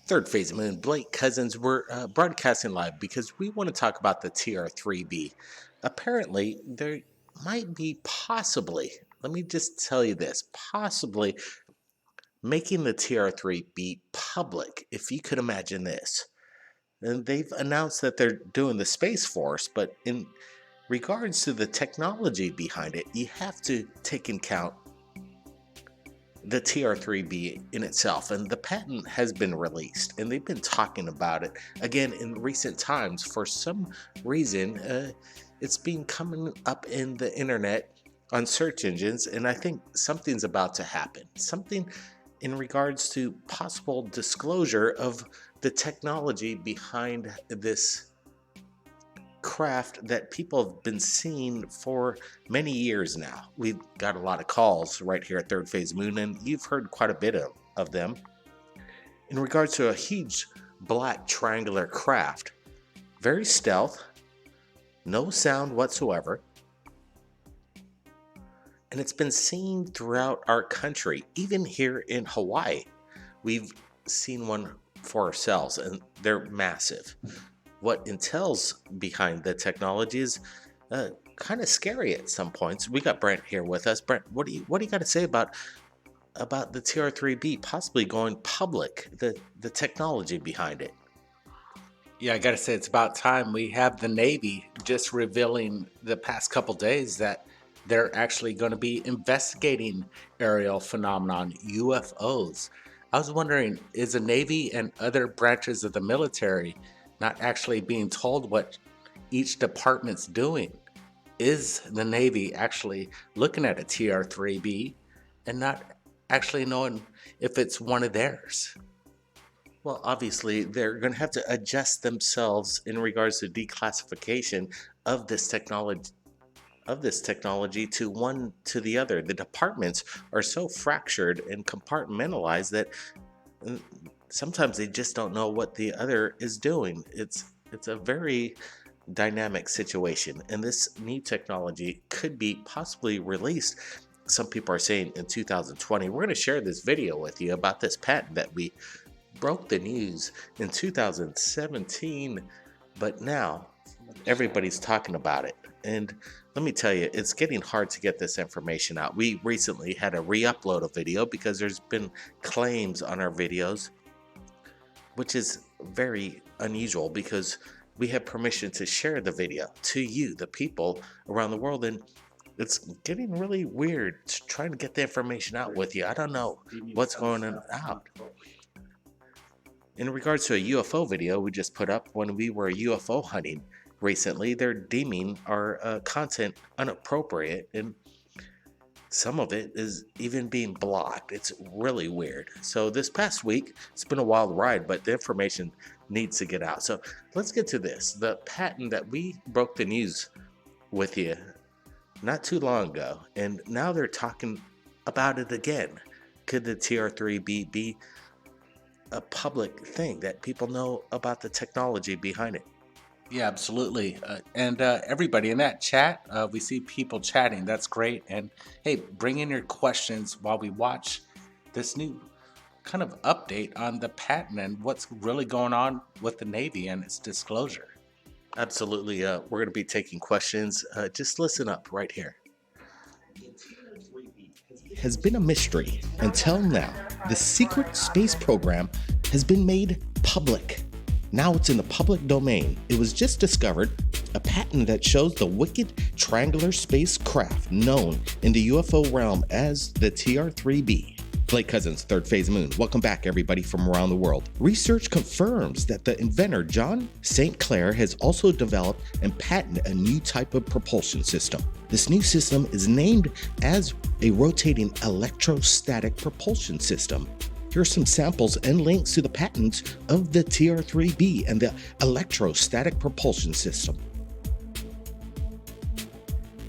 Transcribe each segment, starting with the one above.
Third Phase Moon, Blake Cousins, we're broadcasting live because we want to talk about the TR-3B. Apparently, there might be possibly, let me just tell you this, possibly making the TR-3B public, if you could imagine this. And they've announced that they're doing the Space Force, but in regards to the technology behind it, you have to take into account the TR-3B in itself, and the patent has been released, and they've been talking about it again in recent times. For some reason, it's been coming up in the internet on search engines, and I think something's about to happen. Something in regards to possible disclosure of the technology behind this craft that people have been seeing for many years now. We've got a lot of calls right here at Third Phase Moon, and you've heard quite a bit of them in regards to a huge black triangular craft. Very stealth, no sound whatsoever, and it's been seen throughout our country. Even here in Hawaii, we've seen one for ourselves, and they're massive. What entails behind the technology is kind of scary at some points. We got Brent here with us. Brent, what do you got to say about the TR-3B possibly going public? The technology behind it. Yeah, I gotta say, it's about time. We have the Navy just revealing the past couple days that they're actually going to be investigating aerial phenomenon, UFOs. I was wondering, is the Navy and other branches of the military not actually being told what each department's doing? Is the Navy actually looking at a TR-3B and not actually knowing if it's one of theirs? Well, obviously, they're going to have to adjust themselves in regards to declassification of this technology to one to the other. The departments are so fractured and compartmentalized that sometimes they just don't know what the other is doing. It's a very dynamic situation, and this new technology could be possibly released. Some people are saying in 2020. We're going to share this video with you about this patent that we broke the news in 2017, but now everybody's talking about it. And let me tell you, it's getting hard to get this information out. We recently had to re-upload a video because there's been claims on our videos, which is very unusual because we have permission to share the video to you, the people around the world, and it's getting really weird trying to get the information out with you. I don't know what's going on out. In regards to a UFO video we just put up when we were UFO hunting recently, they're deeming our content inappropriate, and some of it is even being blocked. It's really weird. So this past week, it's been a wild ride, but the information needs to get out. So let's get to this. The patent that we broke the news with you not too long ago, and now they're talking about it again. Could the TR-3B be a public thing that people know about the technology behind it? Yeah, absolutely. And everybody in that chat, we see people chatting. That's great. And hey, bring in your questions while we watch this new kind of update on the patent and what's really going on with the Navy and its disclosure. Absolutely. We're going to be taking questions. Just listen up right here. Has been a mystery until now. The secret space program has been made public. Now it's in the public domain. It was just discovered, a patent that shows the wicked triangular spacecraft known in the UFO realm as the TR-3B. Blake Cousins, Third Phase Moon. Welcome back, everybody from around the world. Research confirms that the inventor, John St. Clair, has also developed and patented a new type of propulsion system. This new system is named as a rotating electrostatic propulsion system. Here are some samples and links to the patents of the TR-3B and the electrostatic propulsion system.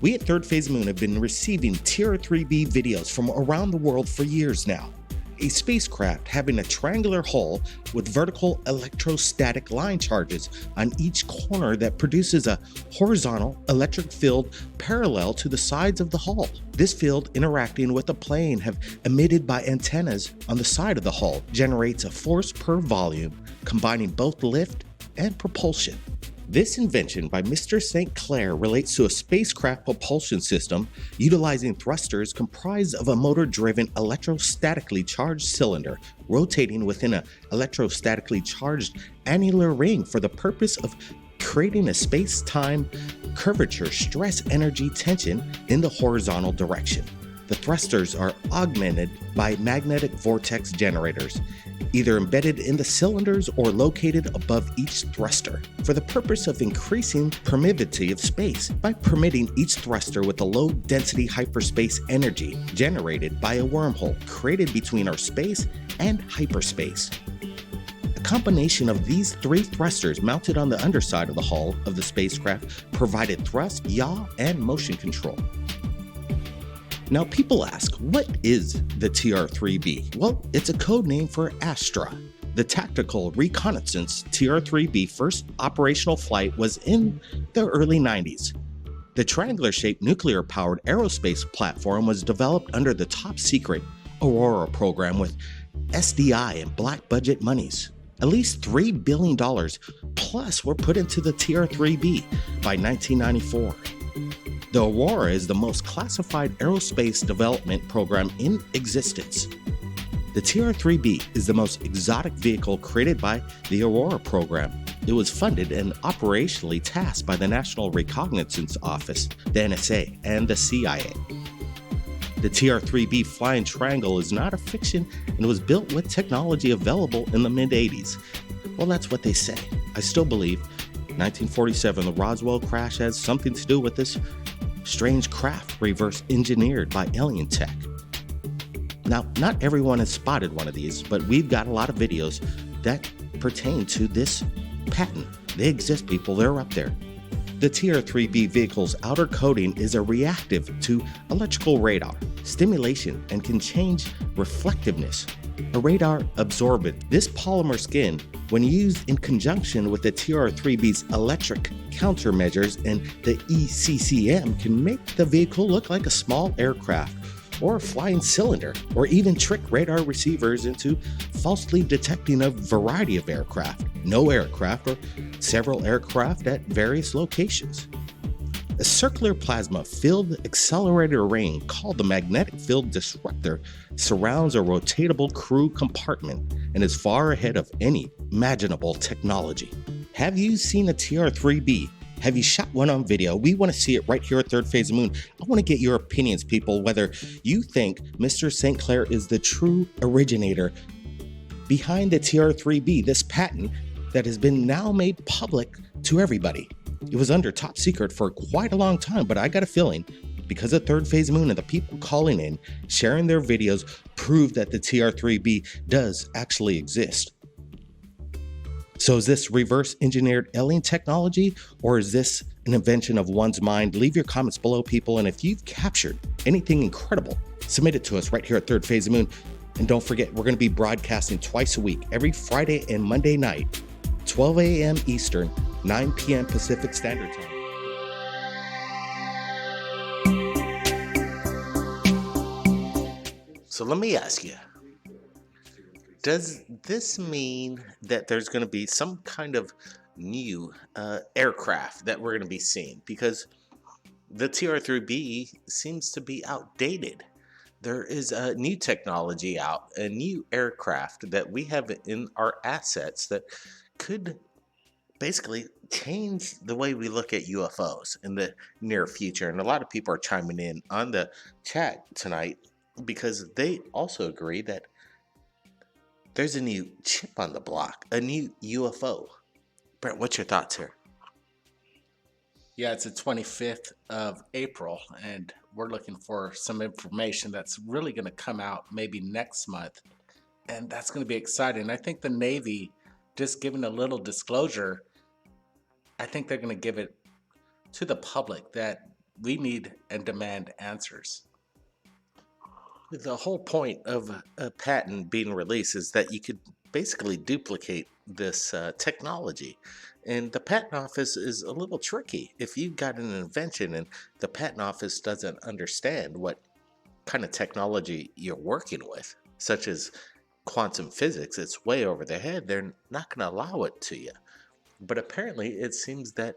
We at Third Phase Moon have been receiving TR-3B videos from around the world for years now. a spacecraft having a triangular hull with vertical electrostatic line charges on each corner that produces a horizontal electric field parallel to the sides of the hull. This field interacting with the plane have emitted by antennas on the side of the hull generates a force per volume, combining both lift and propulsion. This invention by Mr. St. Clair relates to a spacecraft propulsion system utilizing thrusters comprised of a motor-driven electrostatically charged cylinder rotating within an electrostatically charged annular ring for the purpose of creating a space-time curvature stress energy tension in the horizontal direction. The thrusters are augmented by magnetic vortex generators, either embedded in the cylinders or located above each thruster, for the purpose of increasing permeability of space by permitting each thruster with a low-density hyperspace energy generated by a wormhole created between our space and hyperspace. A combination of these three thrusters mounted on the underside of the hull of the spacecraft provided thrust, yaw, and motion control. Now people ask, what is the TR-3B? Well, it's a code name for Astra. The tactical reconnaissance TR-3B first operational flight was in the early 90s. The triangular-shaped nuclear-powered aerospace platform was developed under the top-secret Aurora program with SDI and black budget monies. At least $3 billion plus were put into the TR-3B by 1994. The Aurora is the most classified aerospace development program in existence. The TR-3B is the most exotic vehicle created by the Aurora program. It was funded and operationally tasked by the National Reconnaissance Office, the NSA, and the CIA. The TR-3B flying triangle is not a fiction and was built with technology available in the mid-80s. Well, that's what they say. I still believe 1947, the Roswell crash has something to do with this strange craft reverse engineered by alien tech. Now, not everyone has spotted one of these, but we've got a lot of videos that pertain to this patent. They exist, people, they're up there. The TR-3B vehicle's outer coating is a reactive to electrical radar stimulation and can change reflectiveness. A radar absorbent. This polymer skin, when used in conjunction with the TR-3B's electric countermeasures and the ECCM, can make the vehicle look like a small aircraft or a flying cylinder, or even trick radar receivers into falsely detecting a variety of aircraft, no aircraft, or several aircraft at various locations. A circular plasma-filled accelerator ring called the magnetic field disruptor surrounds a rotatable crew compartment and is far ahead of any imaginable technology. Have you seen a TR-3B? Have you shot one on video? We want to see it right here at Third Phase of Moon. I want to get your opinions, people, whether you think Mr. St. Clair is the true originator behind the TR-3B, this patent that has been now made public to everybody. It was under top secret for quite a long time, but I got a feeling because of Third Phase Moon and the people calling in, sharing their videos, prove that the TR-3B does actually exist. So is this reverse engineered alien technology, or is this an invention of one's mind? Leave your comments below, people, and if you've captured anything incredible, submit it to us right here at Third Phase of Moon. And don't forget, we're going to be broadcasting twice a week, every Friday and Monday night, 12 a.m. Eastern, 9 p.m. Pacific Standard Time. So let me ask you, does this mean that there's going to be some kind of new aircraft that we're going to be seeing? Because the TR-3B seems to be outdated. There is a new technology out, a new aircraft that we have in our assets that could basically change the way we look at UFOs in the near future. And a lot of people are chiming in on the chat tonight because they also agree that there's a new chip on the block, a new UFO. Brent, what's your thoughts here? Yeah, it's the 25th of April, and we're looking for some information that's really going to come out maybe next month. And that's going to be exciting. I think the Navy, just giving a little disclosure, I think they're going to give it to the public that we need and demand answers. The whole point of a patent being released is that you could basically duplicate this technology. And the patent office is a little tricky. If you got an invention and the patent office doesn't understand what kind of technology you're working with, such as quantum physics, it's way over their head. They're not going to allow it to you. But apparently, it seems that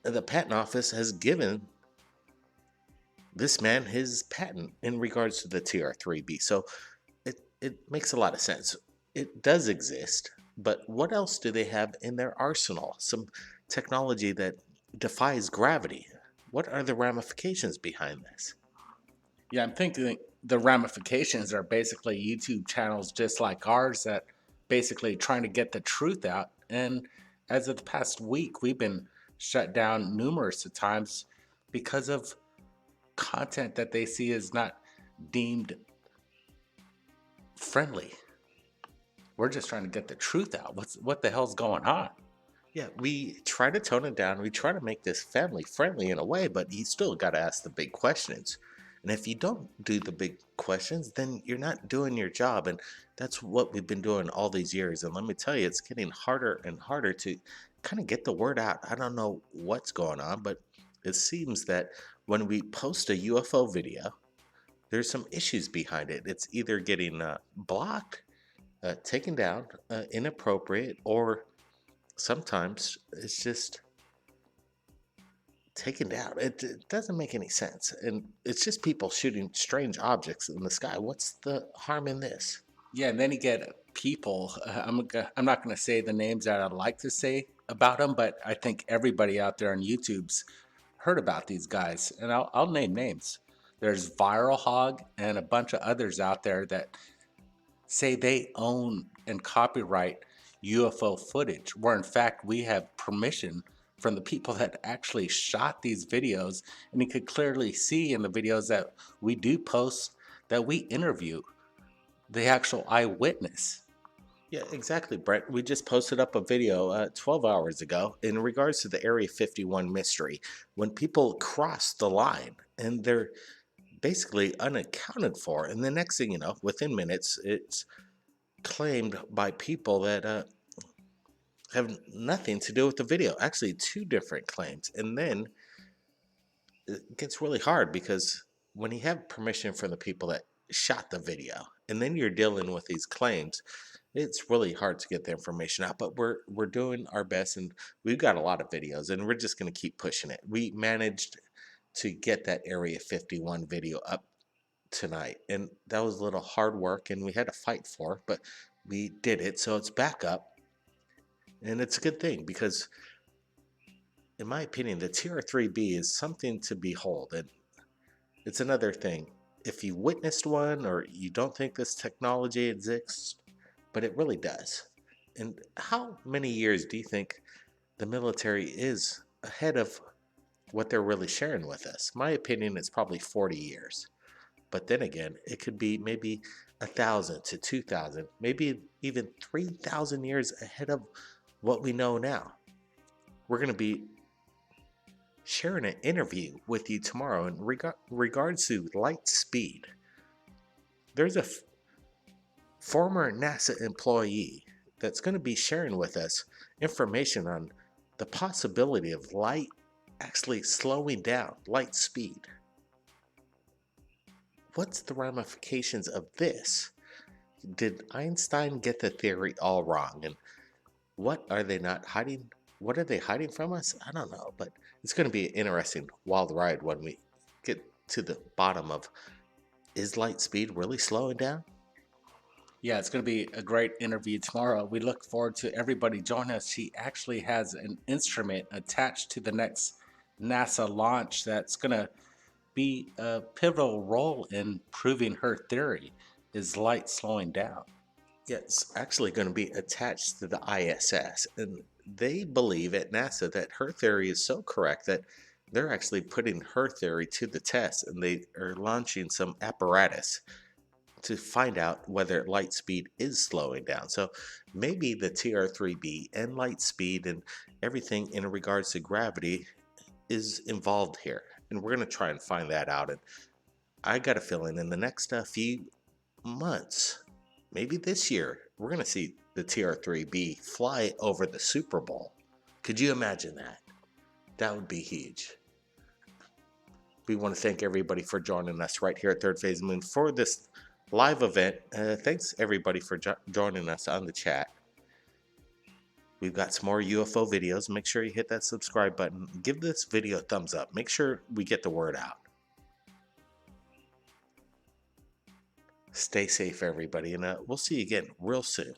the patent office has given this man his patent in regards to the TR-3B. So it makes a lot of sense. It does exist, but what else do they have in their arsenal? Some technology that defies gravity. What are the ramifications behind this? Yeah, I'm thinking the ramifications are basically YouTube channels just like ours that basically trying to get the truth out. And as of the past week, we've been shut down numerous of times because of content that they see is not deemed friendly. We're just trying to get the truth out. What the hell's going on? Yeah, we try to tone it down. We try to make this family friendly in a way, but you still got to ask the big questions. And if you don't do the big questions, then you're not doing your job. And that's what we've been doing all these years. And let me tell you, it's getting harder and harder to kind of get the word out. I don't know what's going on, but it seems that when we post a UFO video, there's some issues behind it. It's either getting blocked, taken down, inappropriate, or sometimes it's just taken down. It doesn't make any sense. And it's just people shooting strange objects in the sky. What's the harm in this? Yeah, and then you get people. I'm not going to say the names that I'd like to say about them, but I think everybody out there on YouTube's heard about these guys, and I'll name names. There's Viral Hog and a bunch of others out there that say they own and copyright UFO footage, where in fact we have permission from the people that actually shot these videos, and you could clearly see in the videos that we do post that we interview the actual eyewitness. Yeah, exactly, Brett. We just posted up a video 12 hours ago in regards to the Area 51 mystery when people cross the line and they're basically unaccounted for. And the next thing you know, within minutes, it's claimed by people that have nothing to do with the video. Actually, two different claims. And then it gets really hard because when you have permission from the people that shot the video and then you're dealing with these claims, it's really hard to get the information out. But we're doing our best, and we've got a lot of videos, and we're just going to keep pushing it. We managed to get that Area 51 video up tonight, and that was a little hard work and we had to fight for it, but we did it. So it's back up, and it's a good thing because in my opinion, the TR-3B is something to behold. And it's another thing. If you witnessed one or you don't think this technology exists, but it really does. And how many years do you think the military is ahead of what they're really sharing with us? My opinion is probably 40 years. But then again, it could be maybe 1,000 to 2,000, maybe even 3,000 years ahead of what we know now. We're going to be sharing an interview with you tomorrow in regards to light speed. There's a former NASA employee that's going to be sharing with us information on the possibility of light actually slowing down, light speed. What's the ramifications of this? Did Einstein get the theory all wrong? And what are they not hiding? What are they hiding from us? I don't know, but it's going to be an interesting wild ride when we get to the bottom of, is light speed really slowing down? Yeah, it's going to be a great interview tomorrow. We look forward to everybody joining us. She actually has an instrument attached to the next NASA launch that's going to be a pivotal role in proving her theory. Is light slowing down? Yeah, it's actually going to be attached to the ISS. And they believe at NASA that her theory is so correct that they're actually putting her theory to the test, and they are launching some apparatus to find out whether light speed is slowing down. So maybe the TR-3B and light speed and everything in regards to gravity is involved here. And we're going to try and find that out. And I got a feeling in the next few months, maybe this year, we're going to see the TR-3B fly over the Super Bowl. Could you imagine that? That would be huge. We want to thank everybody for joining us right here at Third Phase Moon for this live event. Thanks everybody for joining us on the chat. We've got some more UFO videos. Make sure you hit that subscribe button. Give this video a thumbs up. Make sure we get the word out. Stay safe, everybody, and we'll see you again real soon.